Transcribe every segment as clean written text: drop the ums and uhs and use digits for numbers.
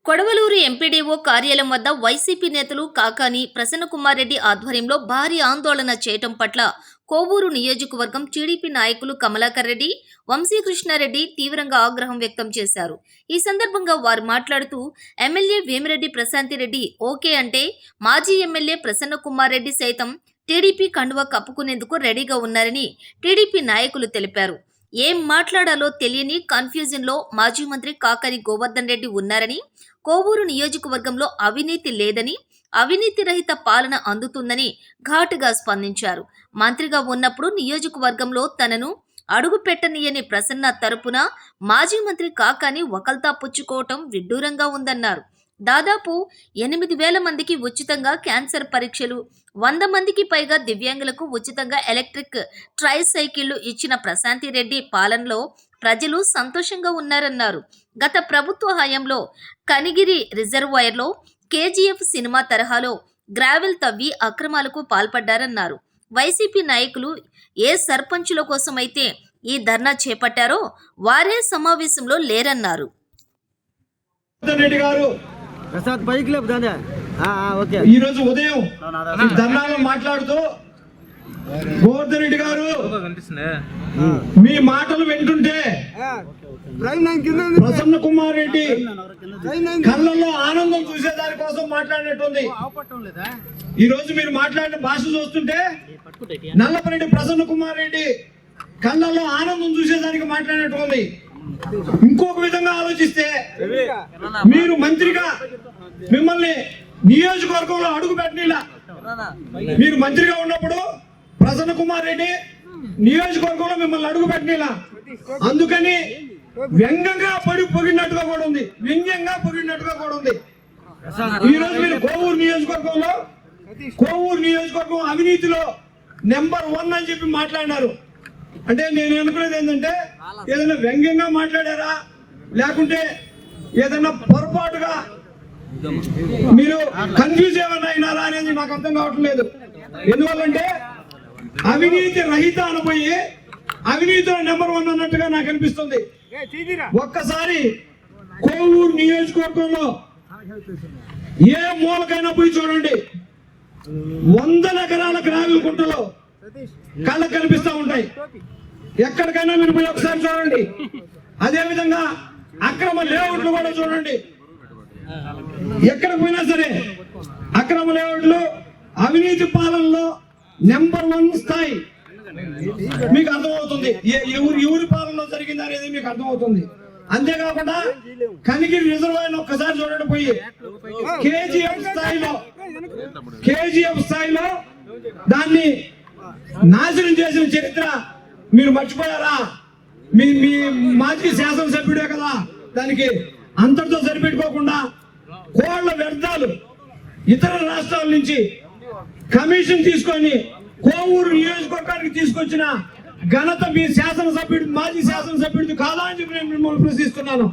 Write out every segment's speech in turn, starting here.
Kodavalur MPDO కార్యాలయం వద్ద YCP నేతలు కాకాని ప్రసన్నకుమార్ రెడ్డి ఆధ్వర్యంలో భారీ ఆందోళన చేయటం పట్ల కోవూరు నియోజకవర్గం టీడీపీ నాయకులు కమలాకర్ రెడ్డి, వంశీకృష్ణారెడ్డి తీవ్రంగా ఆగ్రహం వ్యక్తం చేశారు. ఈ సందర్భంగా వారు మాట్లాడుతూ ఎమ్మెల్యే వేమిరెడ్డి ప్రశాంతిరెడ్డి ఓకే అంటే మాజీ ఎమ్మెల్యే ప్రసన్నకుమార్ రెడ్డి సైతం టీడీపీ కండువా కప్పుకునేందుకు రెడీగా ఉన్నారని టీడీపీ నాయకులు తెలిపారు. ఏం మాట్లాడాలో తెలియని కన్ఫ్యూజన్లో మాజీ మంత్రి కాకాని గోవర్ధన్ రెడ్డి ఉన్నారని, కోవూరు నియోజకవర్గంలో అవినీతి లేదని, అవినీతి రహిత పాలన అందుతుందని ఘాటుగా స్పందించారు. మంత్రిగా ఉన్నప్పుడు నియోజకవర్గంలో తనను అడుగు పెట్టనీయని ప్రసన్న తరపున మాజీ మంత్రి కాకాని వకల్తా పుచ్చుకోవటం విడ్డూరంగా ఉందన్నారు. దాదాపు 8,000 మందికి ఉచితంగా క్యాన్సర్ పరీక్షలు, 100 మందికి పైగా దివ్యాంగులకు ఉచితంగా ఎలక్ట్రిక్ ట్రై సైకిళ్లు ఇచ్చిన ప్రశాంతిరెడ్డి పాలనలో ప్రజలు సంతోషంగా ఉన్నారన్నారు. గత ప్రభుత్వ హయాంలో కనిగిరి రిజర్వాయర్లో కేజీఎఫ్ సినిమా తరహాలో గ్రావెల్ తవ్వి అక్రమాలకు పాల్పడ్డారన్నారు. వైసీపీ నాయకులు ఏ సర్పంచుల కోసమైతే ఈ ధర్నా చేపట్టారో వారే సమావేశంలో లేరన్నారు. ఈ రోజు ఉదయం ధర్నాలో మాట్లాడుతూ గోవర్ధన్ రెడ్డి గారు మీ మాటలు వింటుంటే ప్రసన్న కుమార్ రెడ్డి కళ్ళల్లో ఆనందం చూసే దాని కోసం మాట్లాడినట్టుంది. ఈ రోజు మీరు మాట్లాడిన భాష చూస్తుంటే నల్లపరెడ్డి ప్రసన్న కుమార్ రెడ్డి కళ్ళల్లో ఆనందం చూసేదానికి మాట్లాడినట్టుంది. ఇంకొక విధంగా ఆలోచిస్తే మీరు మంత్రిగా మిమ్మల్ని నియోజకవర్గంలో అడుగు పెట్టిలా, మీరు మంత్రిగా ఉన్నప్పుడు ప్రసన్న కుమార్ రెడ్డి నియోజకవర్గంలో మిమ్మల్ని అడుగు పెట్టిలా, అందుకని వ్యంగ్యంగా పొగిడినట్టుగా కూడా ఉంది, ఈ రోజు మీరు కోవూరు నియోజకవర్గం అవినీతిలో నెంబర్ 1 అని చెప్పి మాట్లాడినారు. అంటే నేను అనుకునేది ఏంటంటే ఏదైనా వ్యంగ్యంగా మాట్లాడారా, లేకుంటే ఏదైనా పొరపాటుగా మీరు కన్ఫ్యూజ్ ఏమన్నా అయినారా అనేది నాకు అర్థం కావట్లేదు. ఎందువల్లంటే అవినీతి రహిత అనబోయి అవినీతిలో నెంబర్ 1 అన్నట్టుగా నాకు అనిపిస్తుంది. ఒక్కసారి కోవూరు నియోజకవర్గంలో ఏ మూలకైనా పోయి చూడండి, 100 ఎకరాల గ్రావెల్ కుంటలో కళ్ళకు కనిపిస్తూ ఉంటాయి. ఎక్కడికైనా మీరు పోయి ఒకసారి చూడండి. అదే విధంగా అక్రమ లేఅవుట్లు కూడా చూడండి. ఎక్కడికి పోయినా సరే అక్రమ లేఅవుట్లు అవినీతి పాలనలో నెంబర్ 1 స్థాయి మీకు అర్థమవుతుంది. ఎవరి పాలనలో జరిగింది అనేది మీకు అర్థమవుతుంది. అంతేకాకుండా కనిగిరి రిజర్వాయర్ ఒక్కసారి చూడండి, పోయి కేజీఎఫ్ స్థాయిలో దాన్ని నాశనం చేసిన చరిత్ర మీరు మర్చిపోయారా? మీ మాజీ శాసనసభ్యుడే కదా, దానికి అంతటితో సరిపెట్టుకోకుండా కోళ్ల వ్యర్థాలు ఇతర రాష్ట్రాల నుంచి కమిషన్ తీసుకొని కోవూరు నియోజకవర్గానికి తీసుకొచ్చిన ఘనత మీ మాజీ శాసనసభ్యుడిది కాదా అని చెప్పి నేను మిమ్మల్ని ప్రశ్నిస్తున్నాను.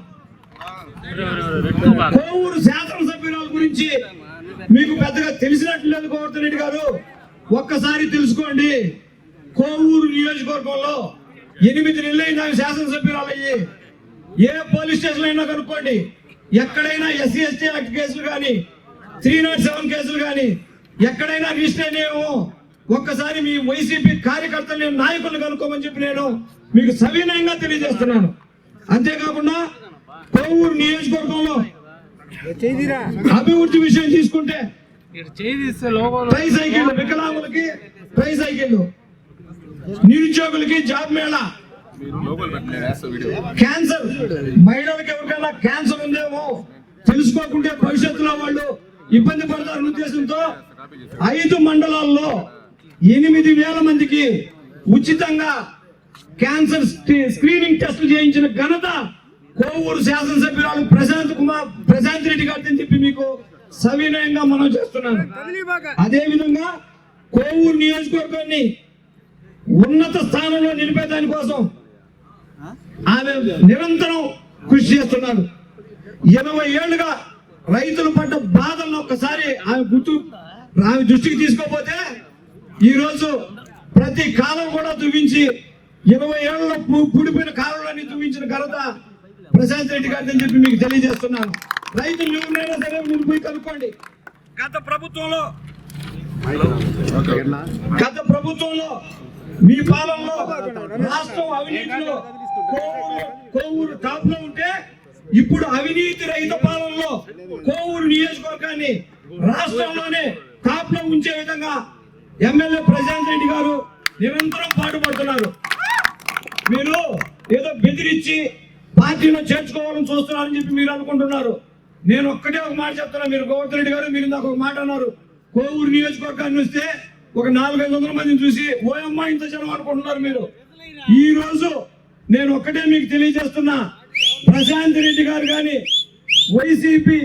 కోవూరు శాసనసభ్యురాల గురించి మీకు పెద్దగా తెలిసినట్లు లేదు గోవర్ధన్ రెడ్డి గారు. ఒక్కసారి తెలుసుకోండి, కోవూరు నియోజకవర్గంలో 8 నెలలైన శాసనసభ్యురాలయ్యి ఏ పోలీస్ స్టేషన్ అయినా కనుక్కోండి, ఎక్కడైనా SC ST యాక్ట్ కేసులు కానీ 307 కేసులు కానీ ఎక్కడైనా రిజిస్టర్ అయినాయేమో ఒక్కసారి మీ వైసీపీ కార్యకర్తలు నాయకులను కనుక్కోమని చెప్పి నేను మీకు సవినయంగా తెలియజేస్తున్నాను. అంతేకాకుండా కోవూరు నియోజకవర్గంలో అభివృద్ధి విషయం తీసుకుంటే ట్రై సైకిళ్ళు, వికలాంగులకి ట్రై సైకిళ్ళు, నిరుద్యోగులకి జాబ్ మేళా, క్యాన్సర్ మహిళలకు ఎవరికైనా క్యాన్సర్ ఉందేమో తెలుసుకోకుంటే భవిష్యత్తులో వాళ్ళు ఇబ్బంది పడతారన్న ఉద్దేశంతో 5 మండలాల్లో 8,000 మందికి ఉచితంగా క్యాన్సర్ స్క్రీనింగ్ టెస్టులు చేయించిన ఘనత కోవూరు శాసనసభ్యురాలు ప్రశాంత్ రెడ్డి గారిని చెప్పి మీకు సవినయంగా మనం చేస్తున్నాను. అదే విధంగా కోవూరు నియోజకవర్గాన్ని ఉన్నత స్థానంలో నిలిపేదాని కోసం ఆమె నిరంతరం కృషి చేస్తున్నారు. 20 ఏళ్లుగా రైతులు పడ్డ బాధలను ఒక్కసారి ఆమె దృష్టికి తీసుకోపోతే ఈరోజు ప్రతి కాలం కూడా దువ్వించి 20 ఏళ్లలో కూడిపోయిన కాలంలోని దువ్వించిన ఘనత ప్రశాంత్ రెడ్డి గారిని చెప్పి మీకు తెలియజేస్తున్నాను. రైతులు ఎవరినైనా సరే మీరు పోయి కనుక్కోండి. గత ప్రభుత్వంలో మీ పాలనలో రాష్ట్రం అవినీతిలో కోవూరు టాప్ లో ఉంటే, ఇప్పుడు అవినీతి రహిత పాలనలో కోవూరు నియోజకవర్గాన్ని రాష్ట్రంలోనే టాప్ లో ఉంచే విధంగా ఎమ్మెల్యే ప్రశాంత్ రెడ్డి గారు నిరంతరం పాటుపడుతున్నారు. మీరు ఏదో బెదిరించి పార్టీలో చేర్చుకోవాలని చూస్తున్నారని చెప్పి మీరు అనుకుంటున్నారు. నేను ఒక్కటే ఒక మాట చెప్తున్నా. మీరు గోవర్ధన్ రెడ్డి గారు మీరు నాకు ఒక మాట అన్నారు, కోవూరు నియోజకవర్గాన్ని వస్తే ఒక 400-500 మందిని చూసి ఓయమ్మ ఇంత జనం అనుకుంటున్నారు మీరు. ఈ రోజు నేను ఒక్కటే మీకు తెలియజేస్తున్నా, ప్రశాంత్ రెడ్డి గారు కానీ వైసీపీ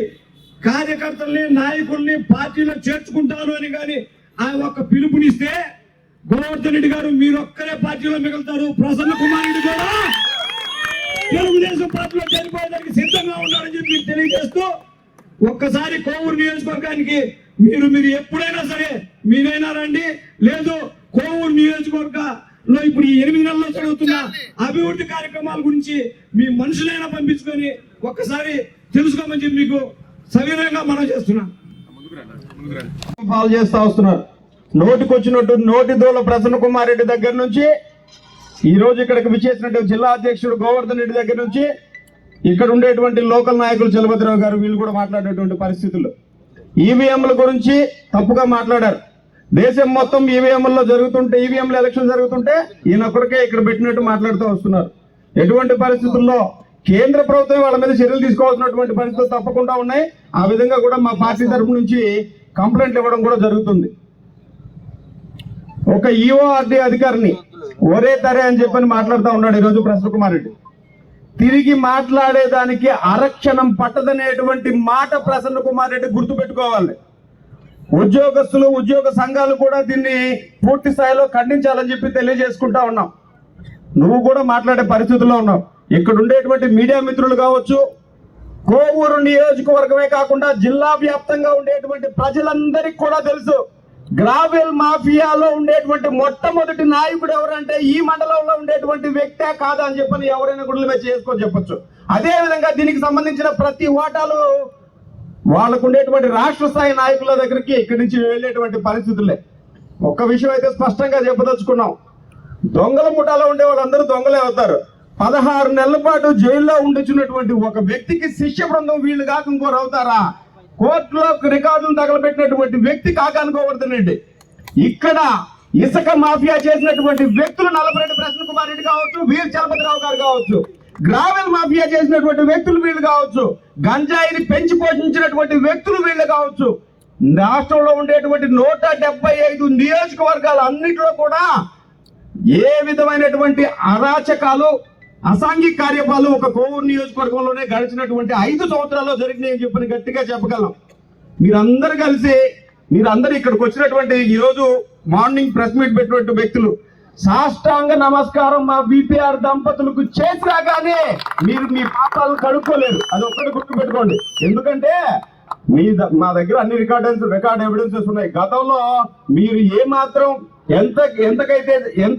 కార్యకర్తల్ని నాయకుల్ని పార్టీలో చేర్చుకుంటాను అని కానీ ఆయన ఒక్క పిలుపునిస్తే గోవర్ధన్ రెడ్డి గారు మీరు ఒక్కరే పార్టీలో మిగులుతారు. ప్రసన్న కుమార్ రెడ్డి కూడా తెలుగుదేశం పార్టీలో చేరిపోయేదానికి సిద్ధంగా ఉన్నారని చెప్పి మీకు తెలియజేస్తూ, ఒక్కసారి కోవూరు నియోజకవర్గానికి మీరు ఎప్పుడైనా సరే మీరైనా రండి, లేదు కోవూరు నియోజకవర్గంలో ఇప్పుడు ఈ 8 నెలల్లో జరుగుతున్న అభివృద్ధి కార్యక్రమాల గురించి మీ మనుషులైనా పంపించుకొని ఒక్కసారి తెలుసుకోమని చెప్పి మీకు సవినయంగా మనం చేస్తున్నాం. పాలు చేస్తా వస్తున్నారు. నోటికొచ్చినట్టు నోటి దూల ప్రసన్న కుమార్ రెడ్డి దగ్గర నుంచి ఈ రోజు ఇక్కడికి విచ్చేసినట్టు జిల్లా అధ్యక్షుడు గోవర్ధన్ రెడ్డి దగ్గర నుంచి ఇక్కడ ఉండేటువంటి లోకల్ నాయకులు చలపతిరావు గారు వీళ్ళు కూడా మాట్లాడేటువంటి పరిస్థితులు. ఈవీఎంల గురించి తప్పుగా మాట్లాడారు. దేశం మొత్తం ఈవీఎంలలో జరుగుతుంటే, ఈవీఎంల ఎలక్షన్ జరుగుతుంటే ఈయనొక్కడికే ఇక్కడ పెట్టినట్టు మాట్లాడుతూ వస్తున్నారు. ఎటువంటి పరిస్థితుల్లో కేంద్ర ప్రభుత్వం వాళ్ళ మీద చర్యలు తీసుకోవాల్సినటువంటి పరిస్థితులు తప్పకుండా ఉన్నాయి. ఆ విధంగా కూడా మా పార్టీ తరఫు నుంచి కంప్లైంట్ ఇవ్వడం కూడా జరుగుతుంది. ఒక ఈఓఆర్డీ అధికారిని ఒరే తరే అని చెప్పని మాట్లాడుతూ ఉన్నాడు ఈరోజు ప్రసన్న కుమార్ రెడ్డి. తిరిగి మాట్లాడేదానికి అరక్షణం పట్టదనేటువంటి మాట ప్రసన్న కుమార్ రెడ్డి గుర్తుపెట్టుకోవాలి. ఉద్యోగస్తులు, ఉద్యోగ సంఘాలు కూడా దీన్ని పూర్తి స్థాయిలో ఖండించాలని చెప్పి తెలియజేసుకుంటా ఉన్నాం. నువ్వు కూడా మాట్లాడే పరిస్థితుల్లో ఉన్నావు. ఇక్కడ ఉండేటువంటి మీడియా మిత్రులు కావచ్చు, కోవూరు నియోజకవర్గమే కాకుండా జిల్లా వ్యాప్తంగా ఉండేటువంటి ప్రజలందరికీ కూడా తెలుసు, గ్రావెల్ మాఫియాలో ఉండేటువంటి మొట్టమొదటి నాయకుడు ఎవరంటే ఈ మండలంలో ఉండేటువంటి వ్యక్తే కాదా అని చెప్పని ఎవరైనా గుడ్లు చేసుకొని చెప్పొచ్చు. అదే విధంగా దీనికి సంబంధించిన ప్రతి ఓటాలు వాళ్ళకు ఉండేటువంటి రాష్ట్ర స్థాయి నాయకుల దగ్గరికి ఇక్కడి నుంచి వెళ్ళేటువంటి పరిస్థితులే. ఒక్క విషయం అయితే స్పష్టంగా చెప్పదలుచుకున్నాం, దొంగల ముఠాలో ఉండే వాళ్ళందరూ దొంగలే అవుతారు. 16 నెలల పాటు జైల్లో ఉండిచ్చినటువంటి ఒక వ్యక్తికి శిష్య బృందం వీళ్ళు కాక ఇంకోరు అవుతారా? కోర్టులో రికార్డులు తగలబెట్టినటువంటి వ్యక్తి కాకనుకోవద్దండి. ఇక్కడ ఇసుక మాఫియా చేసినటువంటి వ్యక్తులు నల్లపరెడ్డి ప్రసన్న కుమార్ రెడ్డి కావచ్చు, వీర్ చలపతిరావు గారు కావచ్చు, గ్రావెల్ మాఫియా చేసినటువంటి వ్యక్తులు వీళ్ళు కావచ్చు, గంజాయిని పెంచి పోషించినటువంటి వ్యక్తులు వీళ్ళు కావచ్చు. రాష్ట్రంలో ఉండేటువంటి 175 నియోజకవర్గాలు అన్నింటిలో కూడా ఏ విధమైనటువంటి అరాచకాలు, అసాంఘిక కార్యపాలు ఒక కోవూరు నియోజకవర్గంలోనే గడిచినటువంటి 5 సంవత్సరాల్లో జరిగినాయని చెప్పని గట్టిగా చెప్పగలం. మీరందరూ కలిసి మీరందరూ ఇక్కడికి వచ్చినటువంటి ఈరోజు మార్నింగ్ ప్రెస్ మీట్ పెట్టినటువంటి వ్యక్తులు సాష్టాంగ నమస్కారం మా బీపీఆర్ దంపతులకు చేసినా కానీ మీరు మీ పాపాలను కడుక్కోలేరు. అది ఒక్కటి గుర్తుపెట్టుకోండి. ఎందుకంటే మా దగ్గర అన్ని రికార్డ్ ఎవిడెన్సెస్ ఉన్నాయి. గతంలో మీరు ఏ మాత్రం ఎంత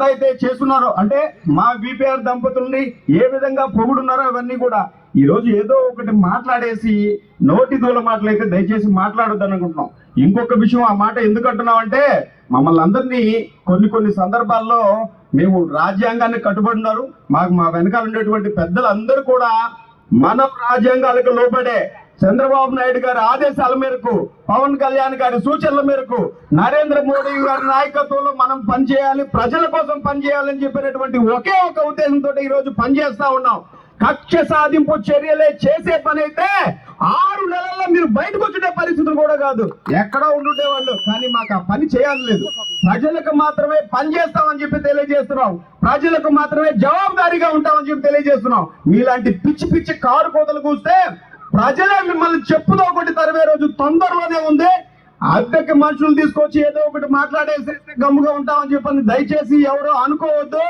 అయితే చేస్తున్నారో, అంటే మా బీపీఆర్ దంపతుల్ని ఏ విధంగా పొగుడున్నారో అవన్నీ కూడా ఈ రోజు ఏదో ఒకటి మాట్లాడేసి నోటి దూల మాటలైతే దయచేసి మాట్లాడొద్దు అనుకుంటున్నాం. ఇంకొక విషయం, ఆ మాట ఎందుకు అంటున్నాం అంటే మమ్మల్ని అందరినీ కొన్ని సందర్భాల్లో మేము రాజ్యాంగాన్ని కట్టుబడినారు, మా వెనకాల ఉండేటువంటి పెద్దలందరూ కూడా మనం రాజ్యాంగాలకు లోబడే చంద్రబాబు నాయుడు గారి ఆదేశాల మేరకు, పవన్ కళ్యాణ్ గారి సూచనల మేరకు, నరేంద్ర మోడీ గారి నాయకత్వంలో మనం పనిచేయాలి, ప్రజల కోసం పనిచేయాలని చెప్పినటువంటి ఒకే ఒక ఉద్దేశంతో ఈ రోజు పనిచేస్తా ఉన్నాం. కక్ష సాధింపు చర్యలే చేసే పని అయితే 6 నెలల్లో మీరు బయటకు వచ్చే పరిస్థితులు కూడా కాదు, ఎక్కడో ఉండుండేవాళ్ళు. కానీ మాకు ఆ పని చేయాలి లేదు. ప్రజలకు మాత్రమే పని చేస్తామని చెప్పి తెలియజేస్తున్నాం, ప్రజలకు మాత్రమే జవాబుదారీగా ఉంటామని చెప్పి తెలియజేస్తున్నాం. మీలాంటి పిచ్చి కారు కోతలు కూస్తే ప్రజలే మిమ్మల్ని చెప్పుదో ఒకటి తరివే రోజు తొందరలోనే ఉంది. అద్దెకి మనుషులు తీసుకొచ్చి ఏదో ఒకటి మాట్లాడేసి గమ్ముగా ఉంటామని చెప్పని దయచేసి ఎవరో అనుకోవద్దు.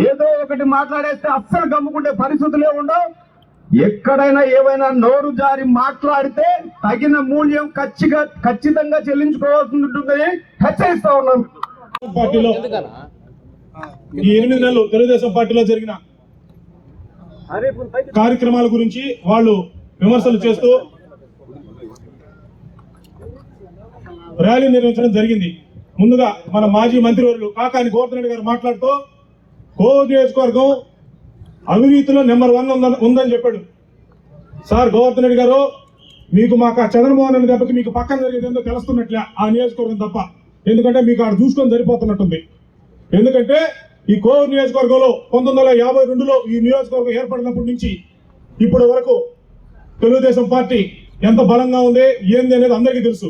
ఏదో ఒకటి మాట్లాడేస్తే అస్సలు గమ్ముకుంటే పరిస్థితులే ఉండవు. ఎక్కడైనా ఏమైనా నోరు జారి మాట్లాడితే తగిన మూల్యం ఖచ్చితంగా చెల్లించుకోవాల్సి ఉంటుందని హెచ్చరిస్తా ఉన్నాం. పార్టీలో ఈ 8 నెలలు తెలుగుదేశం పార్టీలో జరిగిన కార్యక్రమాల గురించి వాళ్ళు విమర్శలు చేస్తూ ర్యాలీ నిర్వహించడం జరిగింది. ముందుగా మన మాజీ మంత్రివర్యులు కాకాని గోవర్ధన్ రెడ్డి గారు మాట్లాడుతూ కోవూరు నియోజకవర్గం అవినీతిలో నెంబర్ 1 ఉందని చెప్పాడు. సార్ గోవర్ధన్ రెడ్డి గారు, మీకు మాకు చంద్రమోహన్ రెడ్డి దెబ్బకి మీకు పక్కన జరిగేది ఏందో తెలుస్తున్నట్లే ఆ నియోజకవర్గం తప్ప. ఎందుకంటే మీకు ఆడ చూసుకొని సరిపోతున్నట్టుంది. ఎందుకంటే ఈ కోవూరు నియోజకవర్గంలో 1952లో ఈ నియోజకవర్గం ఏర్పడినప్పటి నుంచి ఇప్పటి వరకు తెలుగుదేశం పార్టీ ఎంత బలంగా ఉంది ఏంది అనేది అందరికీ తెలుసు.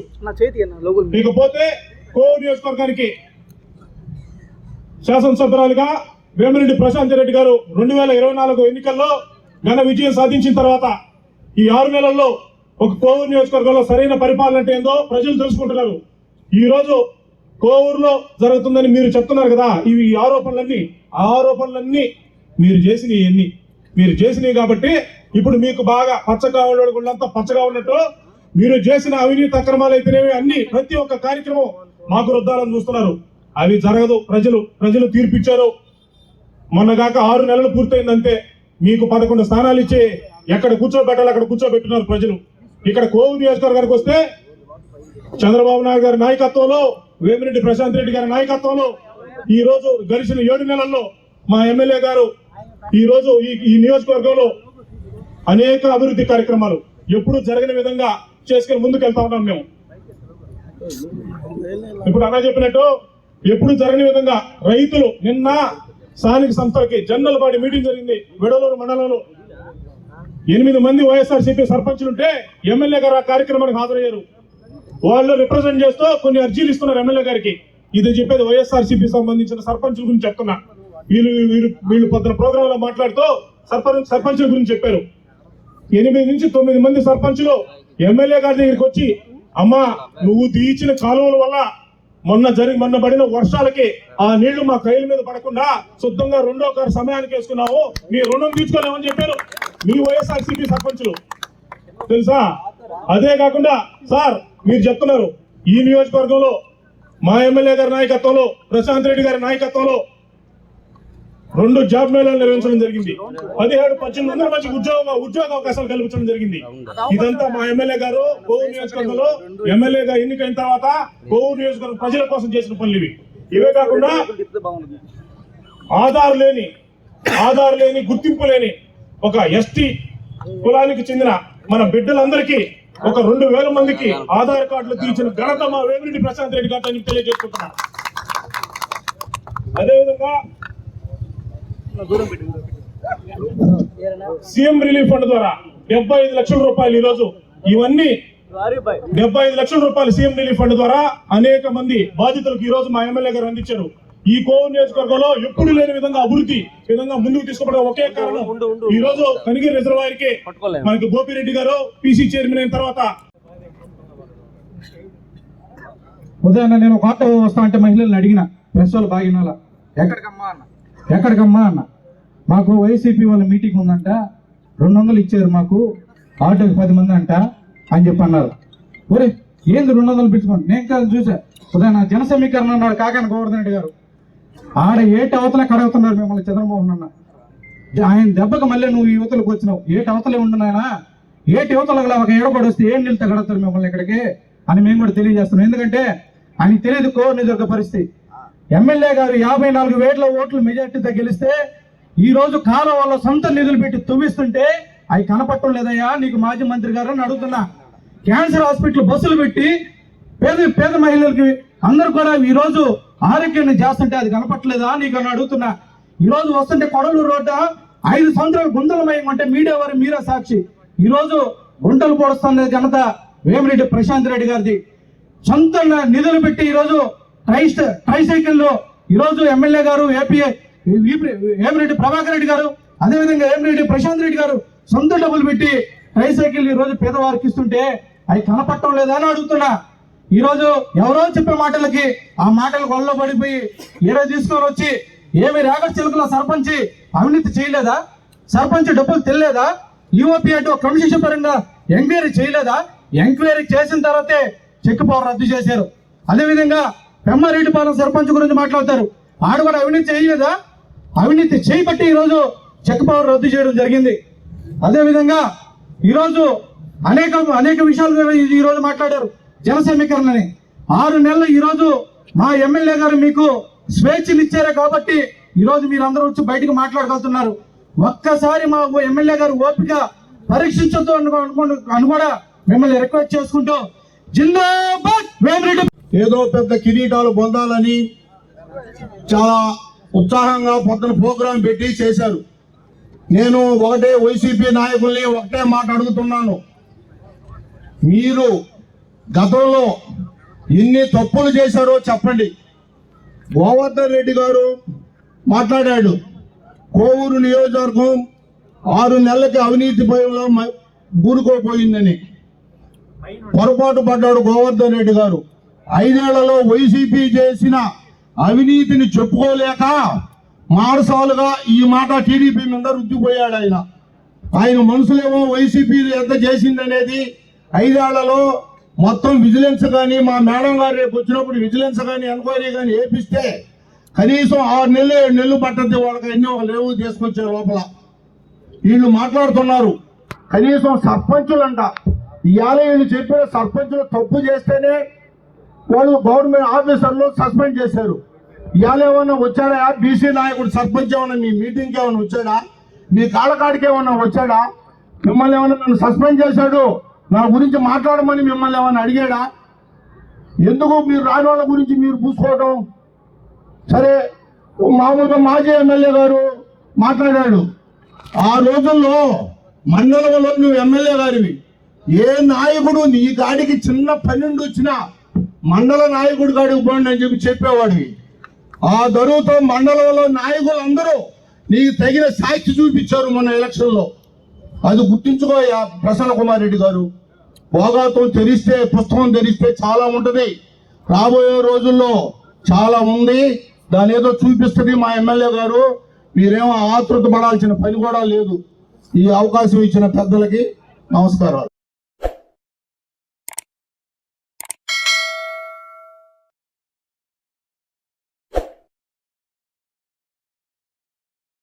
ఇకపోతే కోవూరు నియోజకవర్గానికి శాసనసభ్యురాలుగా వేమిరెడ్డి ప్రశాంత్ రెడ్డి గారు 2024 ఎన్నికల్లో ఘన విజయం సాధించిన తర్వాత ఈ 6 నెలల్లో ఒక కోవూరు నియోజకవర్గంలో సరైన పరిపాలన అంటే ఏందో ప్రజలు తెలుసుకుంటున్నారు. ఈ రోజు కోవూరులో జరుగుతుందని మీరు చెప్తున్నారు కదా, ఇవి ఆరోపణలన్నీ మీరు చేసినవి కాబట్టి ఇప్పుడు మీకు బాగా పచ్చగా వాళ్ళంతా పచ్చగా ఉన్నట్టు మీరు చేసిన అవినీతి అక్రమాలు అయితేనేవి అన్ని ప్రతి ఒక్క కార్యక్రమం మాకు రుద్దాలని చూస్తున్నారు. అవి జరగదు. ప్రజలు తీర్పిచ్చారు. మొన్నగాక 6 నెలలు పూర్తయిందంటే మీకు 11 స్థానాలు ఇచ్చి ఎక్కడ కూర్చోబెట్టాలి అక్కడ కూర్చోబెట్టున్నారు ప్రజలు. ఇక్కడ కోవూరు నియోజకవర్గానికి వస్తే చంద్రబాబు నాయుడు గారి నాయకత్వంలో, వేమిరెడ్డి ప్రశాంత్ రెడ్డి గారి నాయకత్వంలో ఈ రోజు గడిచిన 7 నెలల్లో మా ఎమ్మెల్యే గారు ఈ రోజు ఈ నియోజకవర్గంలో అనేక అభివృద్ధి కార్యక్రమాలు ఎప్పుడు జరగని విధంగా చేసుకుని ముందుకు వెళ్తా ఉన్నాం మేము. ఇప్పుడు అన్నా చెప్పినట్టు ఎప్పుడు జరగని విధంగా రైతులు నిన్న స్థానిక సంస్థలకి జనరల్ బాడీ మీటింగ్ జరిగింది. వెడలూరు మండలంలో 8 మంది వైఎస్ఆర్సీపీ సర్పంచులు ఉంటే ఎమ్మెల్యే గారు ఆ కార్యక్రమానికి హాజరయ్యారు. వాళ్ళు రిప్రజెంట్ చేస్తూ కొన్ని అర్జీలు ఇస్తున్నారు ఎమ్మెల్యే గారికి. ఇది చెప్పేది వైఎస్ఆర్సీపీ సంబంధించిన సర్పంచుల గురించి చెప్తున్నా. వీళ్ళు పొద్దున ప్రోగ్రామ్ లో మాట్లాడుతూ సర్పంచుల గురించి చెప్పారు. 8 నుంచి 9 మంది సర్పంచులు ఎమ్మెల్యే గారి దగ్గరికి వచ్చి, అమ్మా నువ్వు తీయించిన కాలువల వల్ల మొన్న పడిన వర్షాలకి ఆ నీళ్లు మా కైల మీద పడకుండా శుద్ధంగా 2వ కారు సమయానికి వేసుకున్నావు, మీ రుణం తీసుకోలేమని చెప్పారు మీ వైఎస్ఆర్సీపీ సర్పంచులు. తెలుసా? అదే కాకుండా సార్ మీరు చెప్తున్నారు ఈ నియోజకవర్గంలో మా ఎమ్మెల్యే గారి నాయకత్వంలో, ప్రశాంత్ రెడ్డి గారి నాయకత్వంలో 2 జాబ్ మేళాలు నిర్వహించడం జరిగింది. 17-18 వందల మంచి ఉద్యోగ అవకాశాలు కల్పించడం జరిగింది. ఇదంతా మా ఎమ్మెల్యే గారు కోవూరు నియోజకవర్గంలో ఎమ్మెల్యేగా ఎన్నికైన తర్వాత కోవూరు నియోజకవర్గం ప్రజల కోసం చేసిన పనులు ఇవే కాకుండా ఆధార్ లేని గుర్తింపు లేని ఒక ఎస్టీ కులానికి చెందిన మన బిడ్డలందరికీ ఒక 2000 మందికి ఆధార్ కార్డులు తీర్చిన ఘనత మా వేమిరెడ్డి ప్రశాంత్ రెడ్డి గారితో తెలియజేసుకుంటున్నా. అదేవిధంగా సీఎం రిలీఫ్ ఫండ్ ద్వారా 75 లక్షల రూపాయలు ఈ రోజు ఇవన్నీ 75 లక్షల రూపాయలు సీఎం రిలీఫ్ ఫండ్ ద్వారా అనేక మంది బాధితులకు ఈ రోజు మా ఎమ్మెల్యే గారు అందించారు. ఈ కోవూరు నియోజకవర్గంలో ఎప్పుడు లేని విధంగా అభివృద్ధి ముందుకు తీసుకోవడం ఒకే కారణం, ఈ రోజు కనిగిరి రిజర్వాయర్ కి మనకి గోపిరెడ్డి గారు పీసీ చైర్మన్ అయిన తర్వాత. ఉదయాన్న నేను ఒక ఆటో వస్తా అంటే మహిళలను అడిగిన, ప్రెస్ వాళ్ళు బాగినాల ఎక్కడికమ్మా అన్న, మాకు వైసీపీ వాళ్ళ మీటింగ్ ఉందంట, 200 ఇచ్చారు మాకు, ఆటోకి 10 మంది అంట అని చెప్పి అన్నారు. ఒరే ఏంది 200 పిలుచుకోండి, నేను కాదు చూసా. ఉదయం జన సమీకరణ అన్నాడు కాకాని గోవర్ధన్ రెడ్డి గారు, ఆడ ఏటి అవతల కడవుతున్నారు మిమ్మల్ని చంద్రబాబు అన్న. ఆయన దెబ్బకి మళ్ళీ నువ్వు ఈ యువతలకు వచ్చినావు, ఏటి అవతలే ఉండున్నాయన, ఏటి యువతలకు ఒక ఏడబడి వస్తే ఏం నిలితే కడతారు మిమ్మల్ని ఇక్కడికి అని మేము కూడా తెలియజేస్తున్నాం. ఎందుకంటే ఆయన తెలియదు కోవూరు నియోజకవర్గ పరిస్థితి. ఎమ్మెల్యే గారు 54,000 ఓట్లు మెజార్టీతో గెలిస్తే ఈ రోజు కాలువలో సొంత నిధులు పెట్టి తువ్విస్తుంటే అవి కనపడటం లేదయ్యా నీకు మాజీ మంత్రి గారు అని అడుగుతున్నా. క్యాన్సర్ హాస్పిటల్ బస్సులు పెట్టి పేద మహిళలకి అందరు కూడా ఈ రోజు ఆరోగ్యాన్ని చేస్తుంటే అది కనపట్లేదా నీకు అని అడుగుతున్నా. ఈ రోజు వస్తుంటే కొడలూరు రోడ్డ 5 సంవత్సరాలు గుంతలమయం అంటే మీడియా వారు మీరే సాక్షి. ఈ రోజు గుంటలు పొడుస్తుంది ఘనత వేమిరెడ్డి ప్రశాంత్ రెడ్డి గారిది. సొంత నిధులు పెట్టి ఈ రోజు ట్రైసైకిల్లో ఈ రోజు ఎమ్మెల్యే గారు వేమిరెడ్డి ప్రభాకర్ రెడ్డి గారు, అదేవిధంగా వేమిరెడ్డి ప్రశాంత్ రెడ్డి గారు సొంత డబ్బులు పెట్టి ట్రైసైకిల్ ఈ రోజు పేదవారికి ఇస్తుంటే అవి కనపడటం లేదా అని అడుగుతున్నా. ఈ రోజు ఎవరో చెప్పే మాటలకి ఆ మాటలకు వల్ల పడిపోయి ఏదో తీసుకొని వచ్చి ఏమి రేగడి చిలుకల సర్పంచ్ అవినీతి చేయలేదా, సర్పంచ్ డబ్బులు తెలియలేదా, యూఓపీ అటు క్రమశిక్షణ పరంగా ఎంక్వైరీ చేయలేదా, ఎంక్వైరీ చేసిన తర్వాతే చెక్ పవర్ రద్దు చేశారు. అదేవిధంగా పెమ్మారెడ్డిపాలెం సర్పంచ్ గురించి మాట్లాడతారు, ఆడు కూడా అవినీతి చేయలేదా, అవినీతి చేయబట్టి ఈ రోజు చెక్ పవర్ రద్దు చేయడం జరిగింది. అదేవిధంగా ఈరోజు అనేక విషయాలు ఈ రోజు మాట్లాడారు. జన సమీకరణని 6 నెలలు ఈరోజు మా ఎమ్మెల్యే గారు మీకు స్వేచ్ఛనిచ్చారే కాబట్టి ఈరోజు మీరందరూ వచ్చి బయటకు మాట్లాడగలుగుతున్నారు. ఒక్కసారి మా ఎమ్మెల్యే గారు ఓపిక పరీక్షించొద్దు అని కూడా మిమ్మల్ని రిక్వెస్ట్ చేసుకుంటూ జిందాబాద్ వేమిరెడ్డి. ఏదో పెద్ద కిరీటాలు పొందాలని చాలా ఉత్సాహంగా పొద్దున ప్రోగ్రాం పెట్టి చేశారు. నేను ఒకటే వైసీపీ నాయకుల్ని ఒకటే మాట అడుగుతున్నాను. మీరు గతంలో ఎన్ని తప్పులు చేశారో చెప్పండి. గోవర్ధన్ రెడ్డి గారు మాట్లాడాడు, కోవూరు నియోజకవర్గం 6 నెలలకి అవినీతి భయంలో కూరుకోపోయిందని. పొరపాటు పడ్డాడు గోవర్ధన్ రెడ్డి గారు. 5 ఏళ్లలో వైసీపీ చేసిన అవినీతిని చెప్పుకోలేక మారసాలుగా ఈ మాట టీడీపీ మీద రుద్దిపోయాడు. ఆయన మనసులేమో వైసీపీ ఎంత చేసిందనేది 5 ఏళ్లలో మొత్తం విజిలెన్స్ కానీ మా మేడం గారు రేపు వచ్చినప్పుడు విజిలెన్స్ కానీ ఎంక్వైరీ కానీ వేపిస్తే కనీసం 6 నెలలు 7 నెలలు పట్టద్ది వాళ్ళకి ఎన్నో ఒక లేవు తీసుకొచ్చే లోపల. వీళ్ళు మాట్లాడుతున్నారు కనీసం సర్పంచులంట. ఇవాళ వీళ్ళు చెప్పిన సర్పంచులు తప్పు చేస్తేనే వాళ్ళు గవర్నమెంట్ ఆఫీసర్లు సస్పెండ్ చేశారు. ఇవాళ ఏమన్నా వచ్చాడా బీసీ నాయకుడు సర్పంచ్ ఏమన్నా మీ మీటింగ్కి ఏమన్నా వచ్చాడా? మీ కాళ్ళకాడికి ఏమన్నా వచ్చాడా? మిమ్మల్ని ఏమన్నా నన్ను సస్పెండ్ చేశాడు నా గురించి మాట్లాడమని మిమ్మల్ని ఏమన్నా అడిగాడా? ఎందుకు మీరు రాని వాళ్ళ గురించి మీరు పూసుకోవటం? సరే, మామూలుగా మాజీ ఎమ్మెల్యే గారు మాట్లాడాడు. ఆ రోజుల్లో మండలంలో నువ్వు ఎమ్మెల్యే గారివి, ఏ నాయకుడు నీ కాడికి చిన్న పన్నెండు వచ్చినా మండల నాయకుడి కాడికి పోండి అని చెప్పేవాడివి. ఆ దరువుతో మండలంలో నాయకులు అందరూ నీకు తగిన సాక్షి చూపించారు మొన్న ఎలక్షన్లో. అది గుర్తించుకో ప్రసన్న కుమార్ రెడ్డి గారు. భోగాతం తెరిస్తే పుస్తకం తెరిస్తే చాలా ఉంటుంది, రాబోయే రోజుల్లో చాలా ఉంది. దాని ఏదో చూపిస్తుంది మా ఎమ్మెల్యే గారు. మీరేమో ఆతృత పడాల్సిన పని కూడా లేదు. ఈ అవకాశం ఇచ్చిన పెద్దలకి నమస్కారాలు.